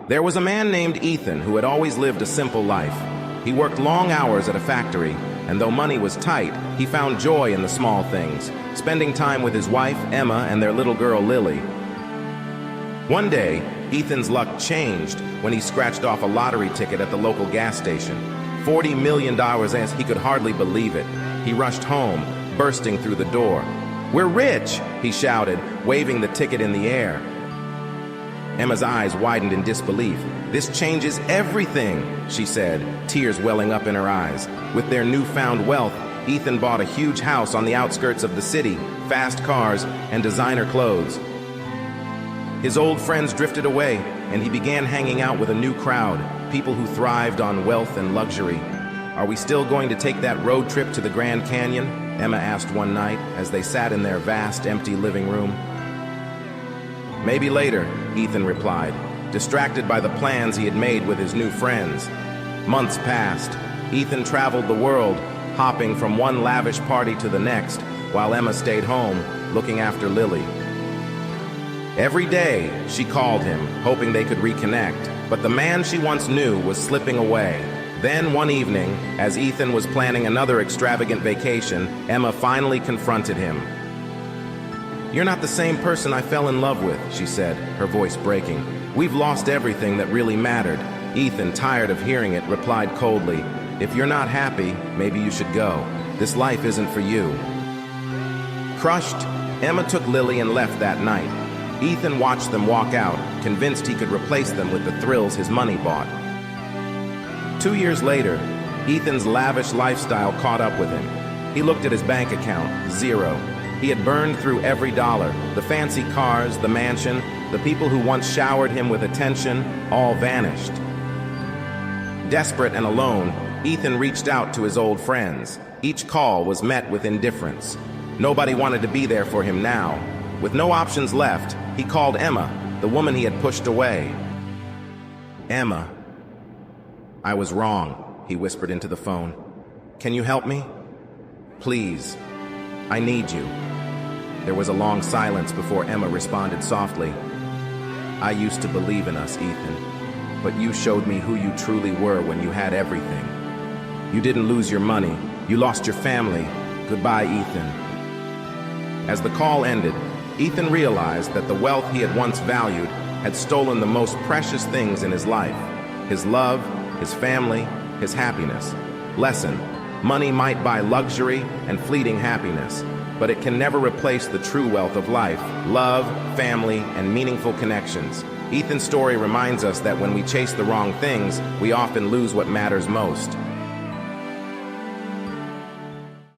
There was a man named Ethan who had always lived a simple life. He worked long hours at a factory, and though money was tight, he found joy in the small things, spending time with his wife, Emma, and their little girl, Lily. One day, Ethan's luck changed when he scratched off a lottery ticket at the local gas station. $40 million, as he could hardly believe it. He rushed home, bursting through the door. "We're rich!" he shouted, waving the ticket in the air. Emma's eyes widened in disbelief. "This changes everything," she said, tears welling up in her eyes. With their newfound wealth, Ethan bought a huge house on the outskirts of the city, fast cars, and designer clothes. His old friends drifted away, and he began hanging out with a new crowd, people who thrived on wealth and luxury. "Are we still going to take that road trip to the Grand Canyon?" Emma asked one night as they sat in their vast, empty living room. "Maybe later," Ethan replied, distracted by the plans he had made with his new friends. Months passed. Ethan traveled the world, hopping from one lavish party to the next, while Emma stayed home, looking after Lily. Every day, she called him, hoping they could reconnect, but the man she once knew was slipping away. Then one evening, as Ethan was planning another extravagant vacation, Emma finally confronted him. "You're not the same person I fell in love with," she said, her voice breaking. "We've lost everything that really mattered." Ethan, tired of hearing it, replied coldly, "If you're not happy, maybe you should go. This life isn't for you." Crushed, Emma took Lily and left that night. Ethan watched them walk out, convinced he could replace them with the thrills his money bought. 2 years later, Ethan's lavish lifestyle caught up with him. He looked at his bank account, zero. He had burned through every dollar. The fancy cars, the mansion, the people who once showered him with attention, all vanished. Desperate and alone, Ethan reached out to his old friends. Each call was met with indifference. Nobody wanted to be there for him now. With no options left, he called Emma, the woman he had pushed away. "Emma, I was wrong," he whispered into the phone. "Can you help me? Please, I need you." There was a long silence before Emma responded softly. "I used to believe in us, Ethan, but you showed me who you truly were when you had everything. You didn't lose your money, you lost your family. Goodbye, Ethan." As the call ended, Ethan realized that the wealth he had once valued had stolen the most precious things in his life: his love, his family, his happiness. Lesson: money might buy luxury and fleeting happiness, but it can never replace the true wealth of life: love, family, and meaningful connections. Ethan's story reminds us that when we chase the wrong things, we often lose what matters most.